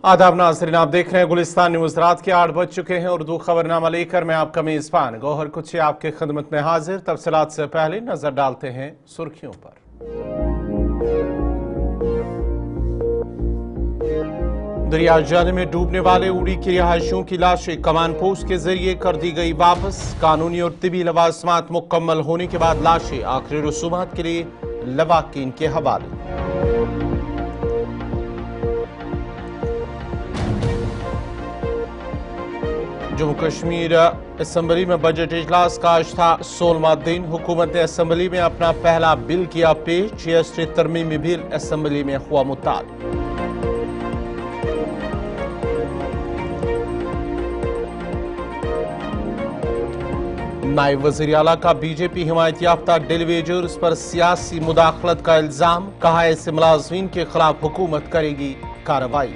आदाब नाज़रीन, आप देख रहे हैं गुलिस्तान न्यूज़। रात के 8 बज चुके हैं। उर्दू खबरनामा लेकर मैं आपका मेज़बान गौहर कुछी आपके खिदमत में हाजिर। तफसीलात से पहले नजर डालते हैं सुर्खियों पर। दरिया जाने में डूबने वाले उड़ी की रिहायशियों की लाशें कमान पोस्ट के जरिए कर दी गई वापस। कानूनी और तिबी लवाजमात मुकम्मल होने के बाद लाशें आखिरी रसूमात के लिए लवाकिन के हवाले। जम्मू कश्मीर असम्बली में बजट इजलास का आज था 16वां दिन। हुकूमत ने असम्बली में अपना पहला बिल किया पेश। जीएसटी तरमीमी बिल असम्बली में हुआ मुताल। नायब वज़ीर आला का बीजेपी हिमायत याफ्ता डेलीवेजर्स पर सियासी मुदाखलत का इल्जाम। कहा ऐसे मुलाजमीन के खिलाफ हुकूमत करेगी कार्रवाई।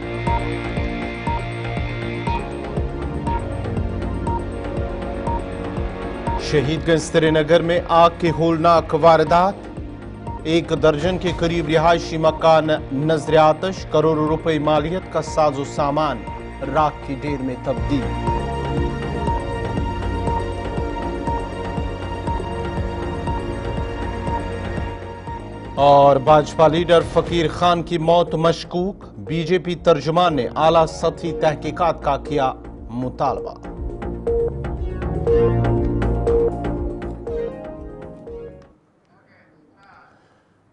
शहीदगंज श्रीनगर में आग की होलनाक वारदात। 1 दर्जन के करीब रिहायशी मकान नजर आतश। करोड़ों रुपए मालियत का साजो सामान राख की ढेर में तब्दील। और भाजपा लीडर फकीर खान की मौत मशकूक। बीजेपी तर्जुमान ने आला सतही तहकीकात का किया मुतालबा।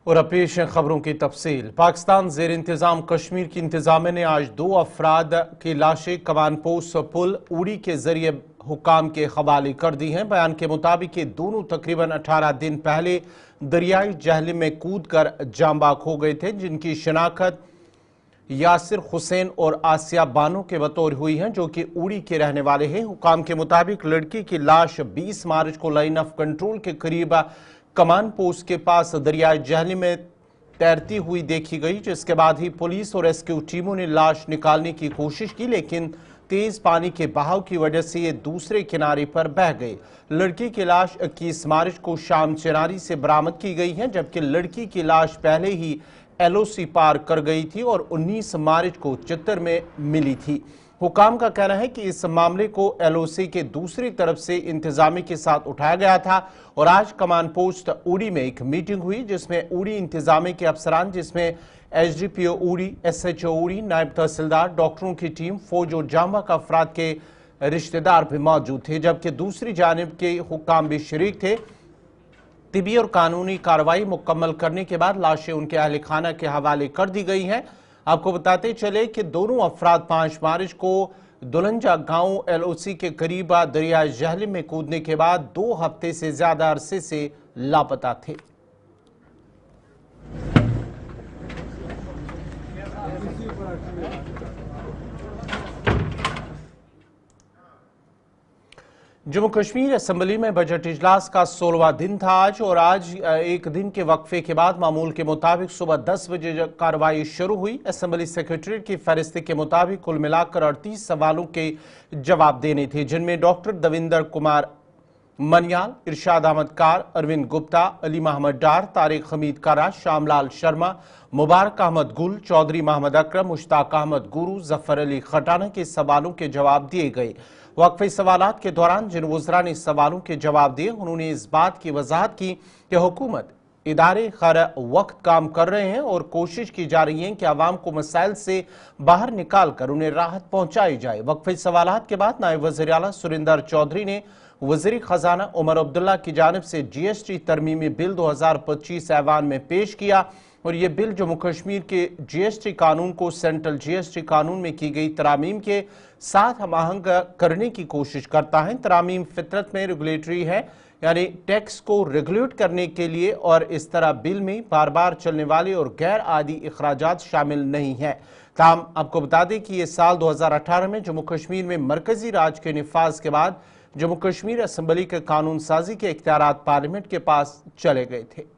और अब पेश है खबरों की तफसील। पाकिस्तान जेर इंतजाम कश्मीर की इंतजामिया ने आज 2 अफराद की लाशें कमान पोस्ट पुल उड़ी के जरिए हुकाम के हवाले कर दी हैं। बयान के मुताबिक ये दोनों तकरीबन 18 दिन पहले दरियाई जहलिम में कूद कर जांबाक हो गए थे, जिनकी शिनाख्त यासिर हुसैन और आसिया बानो के बतौर हुई है, जो कि उड़ी के रहने वाले हैं। हुकाम के मुताबिक लड़की की लाश 20 मार्च को लाइन ऑफ कंट्रोल के करीब कमान पोस्ट के पास दरियाई जहलिम में तैरती हुई देखी गई, जिसके बाद ही पुलिस और रेस्क्यू टीमों ने लाश निकालने की कोशिश की, लेकिन तेज पानी के बहाव की वजह से ये दूसरे किनारे पर बह गई। लड़की की लाश 21 मार्च को शाम चिनारी से बरामद की गई है, जबकि लड़की की लाश पहले ही LOC पार कर गई थी और 19 मार्च को चित्तर में मिली थी। हुकाम का कहना है कि इस मामले को LOC के दूसरी तरफ से इंतजामिया के साथ उठाया गया था और आज कमान पोस्ट उड़ी में एक मीटिंग हुई, जिसमें उड़ी इंतजामिया के अफसरान, जिसमें SDPO उड़ी, SHO उड़ी, नायब तहसीलदार, डॉक्टरों की टीम, फौज और जामा का अफराद के रिश्तेदार भी मौजूद थे, जबकि दूसरी जानिब के हुकाम भी शरीक थे। तिबी और कानूनी कार्रवाई मुकम्मल करने के बाद लाशें उनके अहल खाना के हवाले कर दी गई हैं। आपको बताते चले कि दोनों अफराद 5 मार्च को दुलंजा गांव LOC के करीब दरिया जहलिम में कूदने के बाद 2 हफ्ते से ज्यादा अरसे से लापता थे। जम्मू कश्मीर असम्बली में बजट इजलास का 16वां दिन था आज, और आज एक दिन के वक्फे के बाद मामूल के मुताबिक सुबह 10 बजे कार्रवाई शुरू हुई। असम्बली सेक्रेटरीट की फहरिस्त के मुताबिक कुल मिलाकर 38 सवालों के जवाब देने थे, जिनमें डॉक्टर दविंदर कुमार मनियाल, इरशाद अहमद कार, अरविंद गुप्ता, अली मोहम्मद डार, तारिक हमीद कारा, श्यामलाल शर्मा, मुबारक अहमद गुल, चौधरी मोहम्मद अकरम, मुश्ताक अहमद गुरु, जफर अली खटाना के सवालों के जवाब दिए गए। वक्फे सवालात के दौरान जिन वज़रा ने सवालों के जवाब दिए, उन्होंने इस बात की वजाहत की कि हुकूमत इदारे हर वक्त काम कर रहे हैं और कोशिश की जा रही है कि आवाम को मसाइल से बाहर निकाल कर उन्हें राहत पहुंचाई जाए। वक्फे सवालात के बाद नायब वज़ीर आला सुरिंदर चौधरी ने वज़ीर खजाना उमर अब्दुल्ला की जानिब से GST तरमीमी बिल 2025 ऐवान में पेश किया, और ये बिल जम्मू कश्मीर के GST कानून को सेंट्रल GST कानून में की गई तरामीम के साथ हमाहंग करने की कोशिश करता है। तरामीम फितरत में रेगुलेटरी है, यानी टैक्स को रेगुलेट करने के लिए, और इस तरह बिल में बार बार चलने वाले और गैर आदि अखराजात शामिल नहीं है। ताहम आपको बता दें कि ये साल 2018 में जम्मू कश्मीर में मरकजी राज के निफाज के बाद जम्मू कश्मीर असम्बली के कानून साजी के इख्तियारात पार्लियामेंट के पास चले गए थे।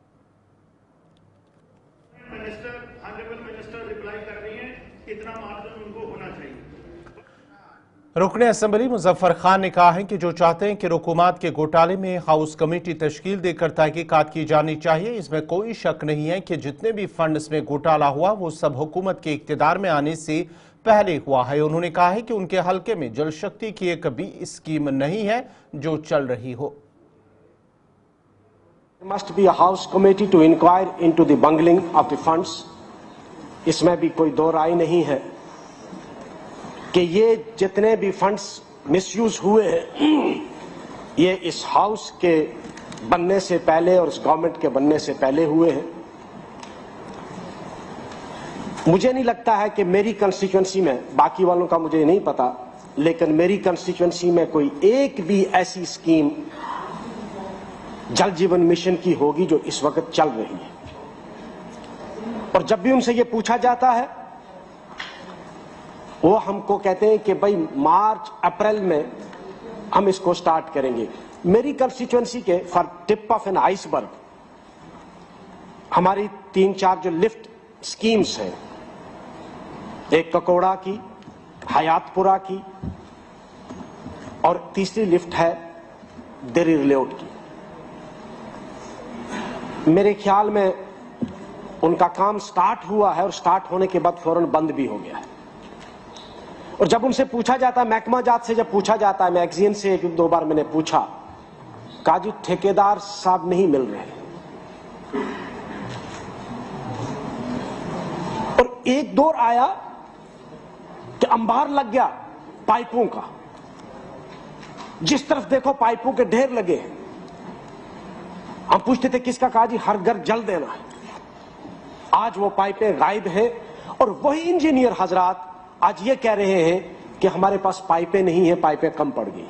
रुकन असम्बली मुजफ्फर खान ने कहा है कि जो चाहते हैं कि हुकूमत के घोटाले में हाउस कमेटी तश्कील देकर तहकीकात की जानी चाहिए। इसमें कोई शक नहीं है कि जितने भी फंड में घोटाला हुआ वो सब हुकूमत के इख्तिदार में आने से पहले हुआ है। उन्होंने कहा है कि उनके हलके में जल शक्ति की एक भी स्कीम नहीं है जो चल रही हो। There must be a house committee to inquire into the bungling of the funds. इसमें भी कोई दो राय नहीं है कि ये जितने भी फंड्स मिसयूज हुए हैं ये इस हाउस के बनने से पहले और इस गवर्नमेंट के बनने से पहले हुए हैं। मुझे नहीं लगता है कि मेरी कंस्टिट्यूएंसी में, बाकी वालों का मुझे नहीं पता, लेकिन मेरी कंस्टिट्यूएंसी में कोई एक भी ऐसी स्कीम जल जीवन मिशन की होगी जो इस वक्त चल रही है। और जब भी उनसे ये पूछा जाता है वो हमको कहते हैं कि भाई मार्च अप्रैल में हम इसको स्टार्ट करेंगे। मेरी कंस्टिट्यूएंसी के for tip of an iceberg हमारी 3-4 जो लिफ्ट स्कीम्स हैं, एक ककोड़ा की, हयातपुरा की और तीसरी लिफ्ट है देरी रिलेट की। मेरे ख्याल में उनका काम स्टार्ट हुआ है और स्टार्ट होने के बाद फौरन बंद भी हो गया है। और जब उनसे पूछा जाता है, महकमा जात से जब पूछा जाता है, मैगजीन से 1-2 बार मैंने पूछा, कहा जी ठेकेदार साहब नहीं मिल रहे। और एक दौर आया कि अंबार लग गया पाइपों का, जिस तरफ देखो पाइपों के ढेर लगे हैं। हम पूछते थे किसका, कहा जी हर घर जल देना है। आज वो पाइपें गायब है और वही इंजीनियर हजरात आज ये कह रहे हैं कि हमारे पास पाइपें नहीं है, पाइपें कम पड़ गई।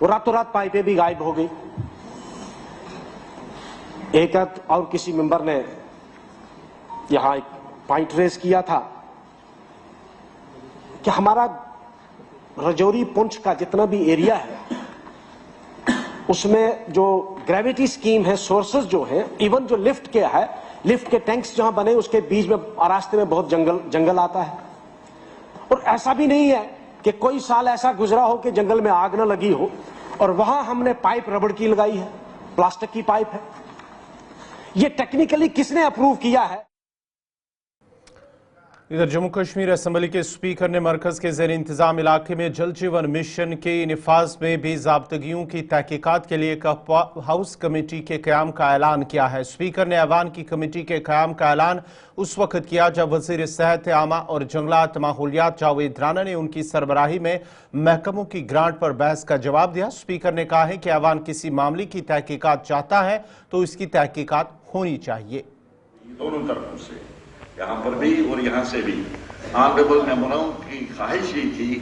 और रातों रात पाइपें भी गायब हो गई। एक और किसी मेंबर ने यहां एक पॉइंट रेज किया था कि हमारा रजौरी पुंछ का जितना भी एरिया है उसमें जो ग्रेविटी स्कीम है, सोर्सेज जो है, इवन जो लिफ्ट के है, लिफ्ट के टैंक्स जहां बने उसके बीच में रास्ते में बहुत जंगल आता है। और ऐसा भी नहीं है कि कोई साल ऐसा गुजरा हो कि जंगल में आग न लगी हो और वहां हमने पाइप रबड़ की लगाई है, प्लास्टिक की पाइप है। ये टेक्निकली किसने अप्रूव किया है? इधर जम्मू कश्मीर असेंबली के स्पीकर ने मरकज के ज़ेर इंतजाम इलाके में जल जीवन मिशन के निफाज में बेज़ाब्तगियों की तहकीकात के लिए एक हाउस कमेटी के क़याम का ऐलान किया है। स्पीकर ने ऐवान की कमेटी के क़याम का ऐलान उस वक्त किया जब वज़ीर सेहत आमा और जंगलात माहौलियात जावेद राना ने उनकी सरबराही में महकमों की ग्रांट पर बहस का जवाब दिया। स्पीकर ने कहा है कि ऐवान किसी मामले की तहकीकात चाहता है तो इसकी तहकीकात होनी चाहिए। दोनों तरफों से, यहाँ पर भी और यहाँ से भी ऑनरेबल मेंबरों की ख्वाहिश ही थी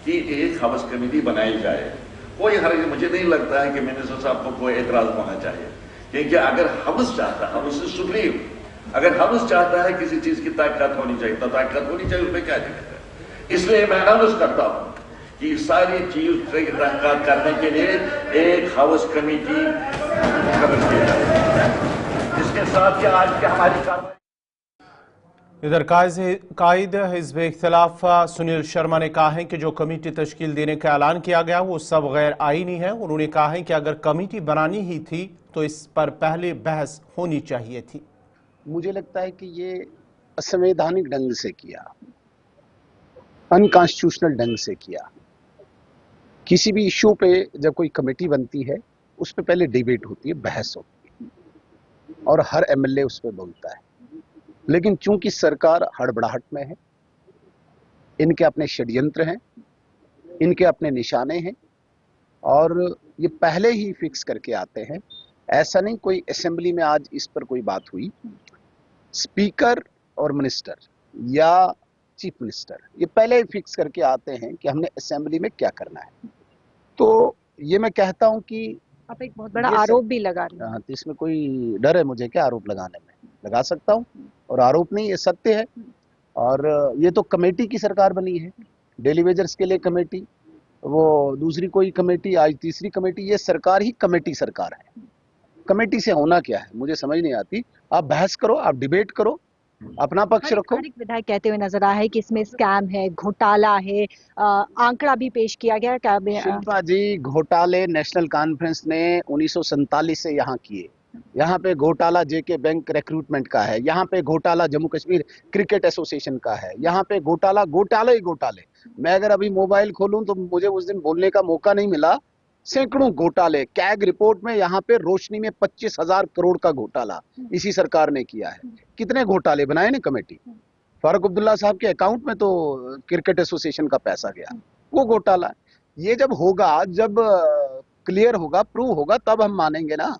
कि एक हाउस कमेटी बनाई जाए। कोई हर्ज मुझे नहीं लगता है कि मिनिस्टर साहब को कोई एतराज होना चाहिए, क्योंकि अगर हाउस चाहता है, हाउस इज सुप्रीम, अगर हाउस चाहता है किसी चीज की ताकत होनी चाहिए तो ताकत होनी चाहिए, उसमें क्या दिक्कत है। इसलिए मैं अनुरोध करता हूँ कि सारी चीज की तहकीकात करने के लिए एक हाउस कमेटी गठन किया जाए। इसके साथ ही आज की हमारी कार्रवाई। इधर कायद हिज़्ब इख्तिलाफ सुनील शर्मा ने कहा है कि जो कमेटी तश्कील देने का ऐलान किया गया वो सब गैर आईनी है। उन्होंने कहा है कि अगर कमेटी बनानी ही थी तो इस पर पहले बहस होनी चाहिए थी। मुझे लगता है कि ये असंवैधानिक ढंग से किया, अनकॉन्स्टिट्यूशनल ढंग से किया। किसी भी इशू पे जब कोई कमेटी बनती है उस पर पहले डिबेट होती है, बहस होती है और हर एमएलए उस पर बोलता है। लेकिन चूंकि सरकार हड़बड़ाहट में है, इनके अपने षड्यंत्र हैं, इनके अपने निशाने हैं और ये पहले ही फिक्स करके आते हैं। ऐसा नहीं कोई असेंबली में आज इस पर कोई बात हुई, स्पीकर और मिनिस्टर या चीफ मिनिस्टर ये पहले ही फिक्स करके आते हैं कि हमने असेंबली में क्या करना है। तो ये मैं कहता हूं कि आप एक बहुत बड़ा आरोप भी लगा रहे हैं। हाँ, तो इसमें कोई डर है मुझे क्या आरोप लगाने में? लगा सकता हूं, और आरोप नहीं, ये सत्य है। और ये तो कमेटी की सरकार बनी है, डेली वेजर्स के लिए कमेटी, वो दूसरी कोई कमेटी, आज तीसरी कमेटी, ये सरकार ही कमेटी सरकार है। कमेटी से होना क्या है मुझे समझ नहीं आती। आप बहस करो, आप डिबेट करो, अपना पक्ष रखो। हर एक विधायक कहते हुए नजर आया है कि इसमें स्कैम है, घोटाला है, आंकड़ा भी पेश किया गया। शिल्पा जी, घोटाले नेशनल कॉन्फ्रेंस ने 1947 से यहाँ किए, यहाँ पे घोटाला जेके बैंक रिक्रूटमेंट का है, यहाँ पे घोटाला जम्मू कश्मीर क्रिकेट एसोसिएशन का है, यहाँ पे घोटाला घोटाले ही घोटाले। मैं अगर अभी मोबाइल खोलूं तो मुझे उस दिन बोलने का मौका नहीं मिला, सैकड़ों घोटाले। कैग रिपोर्ट में यहाँ पे रोशनी में 25,000 करोड़ का घोटाला इसी सरकार ने किया है। कितने घोटाले बनाए ने कमेटी। फारूक अब्दुल्ला साहब के अकाउंट में तो क्रिकेट एसोसिएशन का पैसा गया, वो घोटाला। ये जब होगा, जब क्लियर होगा, प्रूव होगा, तब हम मानेंगे ना।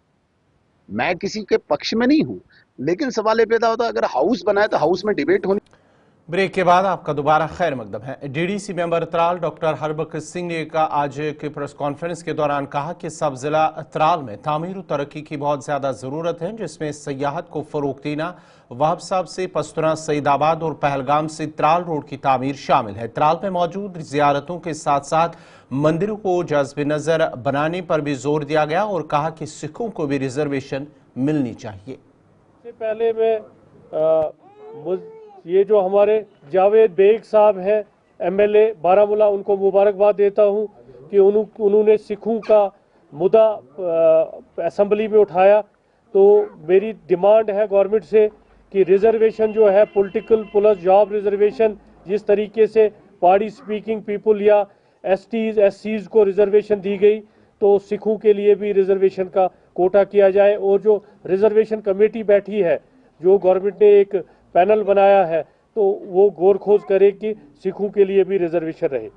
मैं किसी के पक्ष में नहीं हूं, लेकिन सवाल ये पैदा होता है अगर हाउस बनाए तो हाउस में डिबेट होनी। ब्रेक के बाद आपका दोबारा खैर मकदम है। DDC member Tral doctor Harbakhsh Singh ने आज की प्रेस कॉन्फ्रेंस के दौरान कहा कि सब जिला त्राल में तामीर और तरक्की की बहुत ज्यादा जरूरत है, जिसमें सयाहत को फरोग देना, वहाब साहब से पस्तुरा सईदाबाद और पहलगाम से त्राल रोड की तामीर शामिल है। त्राल में मौजूद जियारतों के साथ साथ मंदिरों को जज्ब नजर बनाने पर भी जोर दिया गया और कहा कि सिखों को भी रिजर्वेशन मिलनी चाहिए। पहले मैं ये जो हमारे जावेद बेग साहब हैं एमएलए बारामूला, उनको मुबारकबाद देता हूं कि उन्होंने सिखों का मुद्दा असेंबली में उठाया। तो मेरी डिमांड है गवर्नमेंट से कि रिजर्वेशन जो है पॉलिटिकल प्लस जॉब रिजर्वेशन, जिस तरीके से पहाड़ी स्पीकिंग पीपल या एसटीज एससीज को रिजर्वेशन दी गई, तो सिखों के लिए भी रिजर्वेशन का कोटा किया जाए। और जो रिजर्वेशन कमेटी बैठी है, जो गवर्नमेंट ने एक पैनल बनाया है, तो वो गौर खोज करे कि सिखों के लिए भी रिजर्वेशन रहे।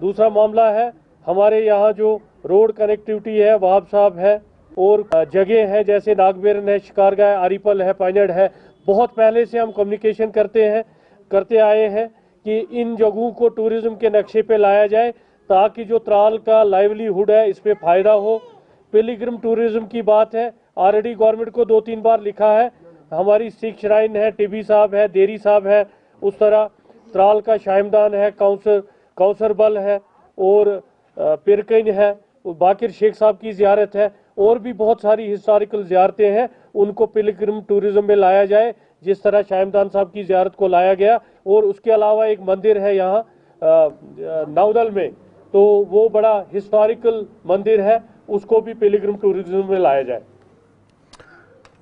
दूसरा मामला है हमारे यहाँ जो रोड कनेक्टिविटी है, वहाब साहब है और जगह हैं जैसे नागबेरन है, शिकारगाह, आरीपल है, पाइनड है। बहुत पहले से हम कम्युनिकेशन करते आए हैं कि इन जगहों को टूरिज्म के नक्शे पे लाया जाए ताकि जो त्राल का लाइवलीहुड है इस पे फायदा हो। पिलग्रिम टूरिज्म की बात है, ऑलरेडी गवर्नमेंट को 2-3 बार लिखा है। हमारी सिख श्राइन है, टिबी साहब है, देरी साहब है, उस तरह त्राल का शाइमदान है, काउसर बल है और पिरकन है, बाकिर शेख साहब की ज़ियारत है और भी बहुत सारी हिस्टोरिकल ज़ियारतें हैं, उनको पिलग्रिम टूरिज्म में लाया जाए जिस तरह शाइमदान साहब की ज़ियारत को लाया गया। और उसके अलावा एक मंदिर है यहाँ नौदल में, तो वो बड़ा हिस्टोरिकल मंदिर है, उसको भी पिलग्रिम टूरिज्म में लाया जाए।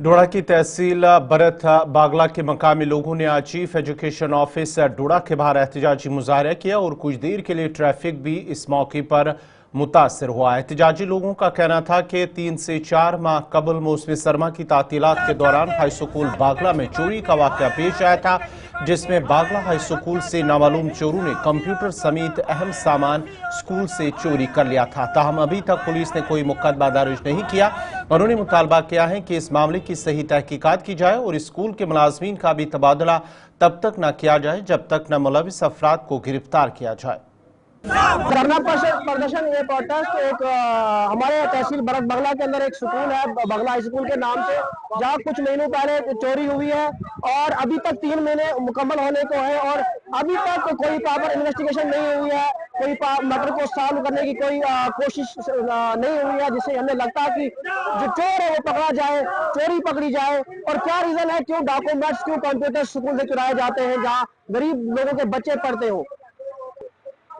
डोडा की तहसील बरत बागला के मकामी लोगों ने आज चीफ एजुकेशन ऑफिस डोडा के बाहर एहतजाजी मुजाहरा किया और कुछ देर के लिए ट्रैफिक भी इस मौके पर मुतासर हुआ। एहतजाजी लोगों का कहना था कि 3 से 4 माह कबल मौसमी सरमा की तातीलात के दौरान हाई स्कूल बागला में चोरी का वाक़या पेश आया था, जिसमें बागला हाई स्कूल से नामालूम चोरों ने कंप्यूटर समेत अहम सामान स्कूल से चोरी कर लिया था। ताहम अभी तक पुलिस ने कोई मुकदमा दर्ज नहीं किया। उन्होंने मुतालबा किया है कि इस मामले की सही तहकीकात की जाए और स्कूल के मुलाजमीन का भी तबादला तब तक न किया जाए जब तक न मुलविस अफराद को गिरफ्तार किया जाए। धरना प्रदर्शन ये प्रोटेस्ट एक हमारे तहसील बरत बगला के अंदर एक स्कूल है बगला स्कूल के नाम से, जहाँ कुछ महीनों पहले चोरी हुई है और अभी तक 3 महीने मुकम्मल होने को है और अभी तक कोई प्रॉपर इन्वेस्टिगेशन नहीं हुई है, कोई मैटर को सॉल्व करने की कोई कोशिश नहीं हुई है, जिससे हमें लगता है कि जो चोर है वो पकड़ा जाए, चोरी पकड़ी जाए। और क्या रीजन है, क्यों डॉक्यूमेंट्स, क्यों कंप्यूटर स्कूल से चुराए जाते हैं जहाँ गरीब लोगों के बच्चे पढ़ते हो।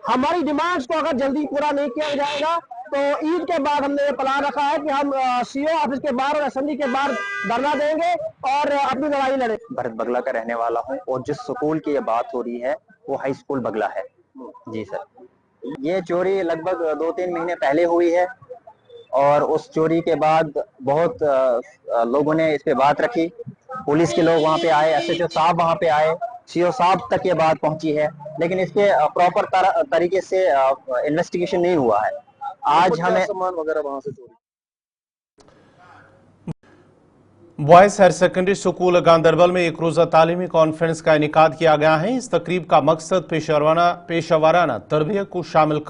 हमारी डिमांड्स को अगर जल्दी पूरा नहीं किया जाएगा तो ईद के बाद हमने ये प्लान रखा है कि हम सीओ ऑफिस के बाहर और असेंबली के बाहर धरना देंगे और अपनी लड़ाई लड़े। भरत बगला का रहने वाला हूँ और जिस स्कूल की ये बात हो रही है वो हाई स्कूल बगला है। जी सर, ये चोरी लगभग 2-3 महीने पहले हुई है और उस चोरी के बाद बहुत लोगों ने इस पे बात रखी, पुलिस के लोग वहाँ पे आए, एसएचओ साहब वहाँ पे आए, सीओ साहब तक ये बात पहुंची है, लेकिन इसके प्रॉपर तरीके से इन्वेस्टिगेशन नहीं हुआ है। आज हमें सामान वगैरह वहां से चोरी। Boys higher secondary school Ganderbal में एक रोजा तालीमी कॉन्फ्रेंस का इनेकाद किया गया है। इस तकरीब का मकसद पेशेवराना तरबियत को शामिल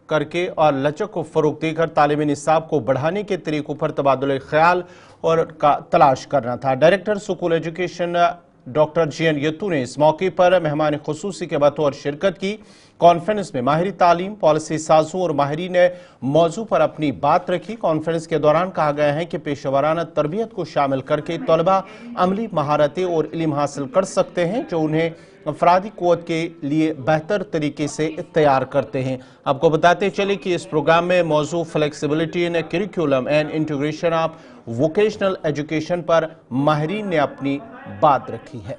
करके और लचक को फरोग देकर तालीमी निसाब को बढ़ाने के तरीकों पर तबादुल ख्याल और का तलाश करना था। Director school education doctor GN Yattoo ने इस मौके पर मेहमान खुसूसी के बतौर शिरकत की। कॉन्फ्रेंस में माहिरी तालीम, पॉलिसी साजों और माहिरीन ने मौजू पर अपनी बात रखी। कॉन्फ्रेंस के दौरान कहा गया है कि पेशेवराना तरबियत को शामिल करके तलबा अमली महारतें और इल्म हासिल कर सकते हैं जो उन्हें अफरादी क़ुव्वत के लिए बेहतर तरीके से तैयार करते हैं। आपको बताते चले कि इस प्रोग्राम में मौजू flexibility in curriculum and integration of vocational education पर माहिरीन ने अपनी बात रखी है।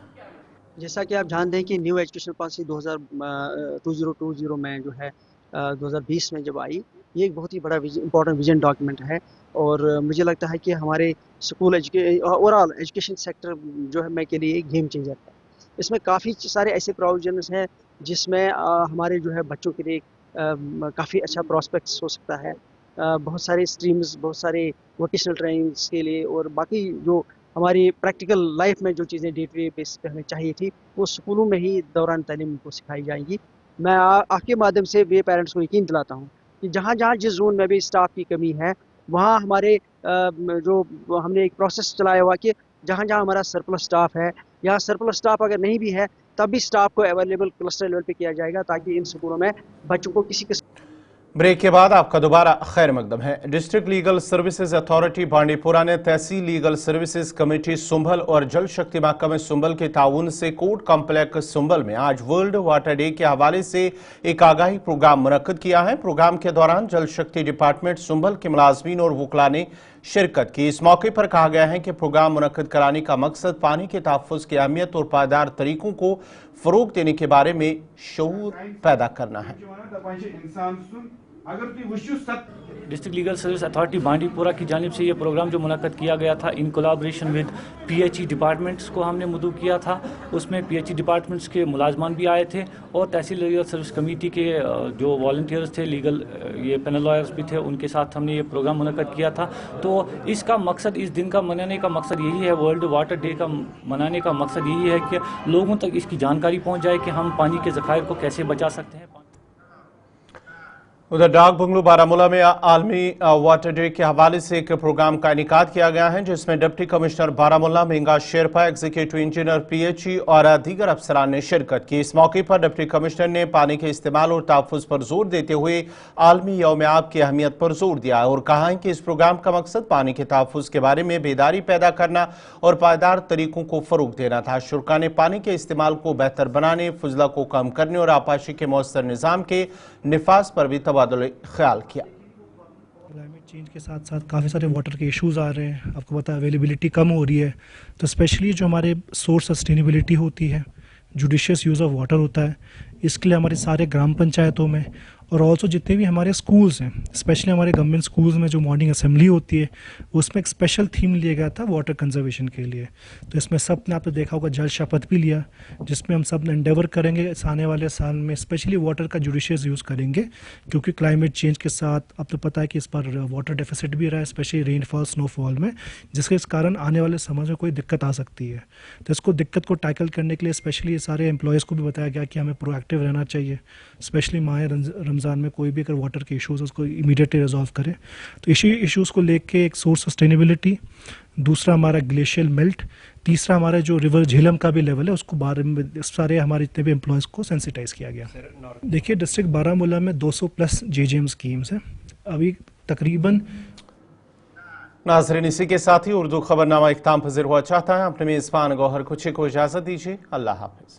जैसा कि आप जानते हैं कि न्यू एजुकेशन पॉलिसी 2020 में जो है 2020 में जब आई, ये एक बहुत ही बड़ा इंपॉर्टेंट विजन डॉक्यूमेंट है और मुझे लगता है कि हमारे स्कूल ओवरऑल एजुकेशन सेक्टर जो है मैं के लिए एक गेम चेंजर है। इसमें काफ़ी सारे ऐसे प्रोविजंस हैं जिसमें हमारे जो है बच्चों के लिए काफ़ी अच्छा प्रोस्पेक्ट्स हो सकता है। बहुत सारे स्ट्रीम्स, बहुत सारे वोकेशनल ट्रेनिंग्स के लिए और बाकी जो हमारी प्रैक्टिकल लाइफ में जो चीज़ें डे टू डे बेसिस पे हमें चाहिए थी वो स्कूलों में ही दौरान तालीम को सिखाई जाएंगी। मैं आपके माध्यम से वे पेरेंट्स को यकीन दिलाता हूँ कि जहाँ जहाँ जिस जोन में भी स्टाफ की कमी है वहाँ हमारे जो हमने एक प्रोसेस चलाया हुआ कि जहाँ जहाँ हमारा सरप्लस स्टाफ है या सरप्लस स्टाफ अगर नहीं भी है तब भी स्टाफ को अवेलेबल क्लस्टर लेवल पे किया जाएगा ताकि इन स्कूलों में बच्चों को किसी ब्रेक के बाद आपका दोबारा खैर मकदम है। District legal services authority Bandipora ने तहसील लीगल सर्विसेज कमेटी सुंबल और जल शक्ति महकमे सुंबल के ताउन से कोर्ट कॉम्प्लेक्स सुंबल में आज वर्ल्ड वाटर डे के हवाले से एक आगाही प्रोग्राम मुनक्किद किया है। प्रोग्राम के दौरान जल शक्ति डिपार्टमेंट सुंबल के मुलाजमीन और वकला ने शिरकत की। इस मौके पर कहा गया है कि प्रोग्राम मुनक्किद कराने का मकसद पानी के तहफ़्फ़ुज़ की अहमियत और पायदार तरीकों को फ़रोग़ देने के बारे में शऊर पैदा करना है। District legal service authority Bandipora की जानिब से ये प्रोग्राम जो मुनक्किद किया गया था in collaboration with PHE departments को हमने मदऊ किया था। उसमें पीएचई डिपार्टमेंट्स के मुलाजमान भी आए थे और तहसील लीगल सर्विस कमेटी के जो वॉलंटियर्स थे, लीगल ये पैनल लॉयर्स भी थे, उनके साथ हमने ये प्रोग्राम मुनक्किद किया था। तो इसका मकसद, इस दिन का मनाने का मकसद यही है, वर्ल्ड वाटर डे का मनाने का मकसद यही है कि लोगों तक इसकी जानकारी पहुँच जाए कि हम पानी के ज़खायर को कैसे बचा सकते हैं। उधर डाक बंगलो बारामूला में आलमी वाटर डे के हवाले से एक प्रोग्राम का इनेकाद किया गया है जिसमें deputy commissioner Baramulla Menga Sherpa, executive engineer PHE और दीगर अफसरान ने शिरकत की। इस मौके पर डिप्टी कमिश्नर ने पानी के इस्तेमाल और तहफ़्फ़ुज़ पर जोर देते हुए आलमी यौम आब की अहमियत पर जोर दिया और कहा है कि इस प्रोग्राम का मकसद पानी के तहफ़्फ़ुज़ के बारे में बेदारी पैदा करना और पायदार तरीकों को फ़रोग़ देना था। शुरा ने पानी के इस्तेमाल को बेहतर बनाने, फजला को कम करने और आपाशी के मौसर निज़ाम के निफाज पर भी तबादुल ख्याल किया। क्लाइमेट चेंज के साथ साथ काफ़ी सारे वाटर के इश्यूज आ रहे हैं। आपको पता है अवेलेबिलिटी कम हो रही है, तो स्पेशली जो हमारे सोर्स सस्टेनेबिलिटी होती है, जुडिशियस यूज़ ऑफ वाटर होता है, इसके लिए हमारे सारे ग्राम पंचायतों में और ऑल्सो जितने भी हमारे स्कूल्स हैं, स्पेशली हमारे गवर्नमेंट स्कूल्स में जो मॉर्निंग असेंबली होती है उसमें एक स्पेशल थीम लिया गया था वाटर कंजर्वेशन के लिए। तो इसमें सब ने आपने देखा होगा जल शपथ भी लिया, जिसमें हम सब ने एंडेवर करेंगे इस आने वाले साल में स्पेशली वाटर का जुडिशियस यूज़ करेंगे, क्योंकि क्लाइमेट चेंज के साथ आपको पता है कि इस पर वाटर डेफिसिट भी रहा है, स्पेशली रेनफॉल स्नोफॉल में, जिसके कारण आने वाले समय में कोई दिक्कत आ सकती है। तो इसको दिक्कत को टैकल करने के लिए स्पेशली सारे एम्प्लॉयज़ को भी बताया गया कि हमें प्रोएक्टिव रहना चाहिए, स्पेशली माह रमज़ान में कोई भी अगर वाटर के इश्यूज़ उसको इमीडिएटली रिजॉल्व करें। तो इश्यूज़ को लेके एक सोर्स सस्टेनेबिलिटी, दूसरा हमारा ग्लेशियल मेल्ट, तीसरा हमारा जो रिवर झेलम का भी लेवल है उसको बारे में सारे हमारे जितने भी एम्प्लॉयज़ को सेंसिटाइज किया गया। देखिए डिस्ट्रिक्ट बारामूला में 200+ JJM स्कीम्स हैं अभी तकरीबन। नाज़रीन, इसी के साथ ही उर्दू खबरनामा इख्तिताम पज़ीर हुआ चाहता है। अपने मेज़बान गौहर कुछी को इजाज़त दीजिए। अल्लाह हाफ़िज़।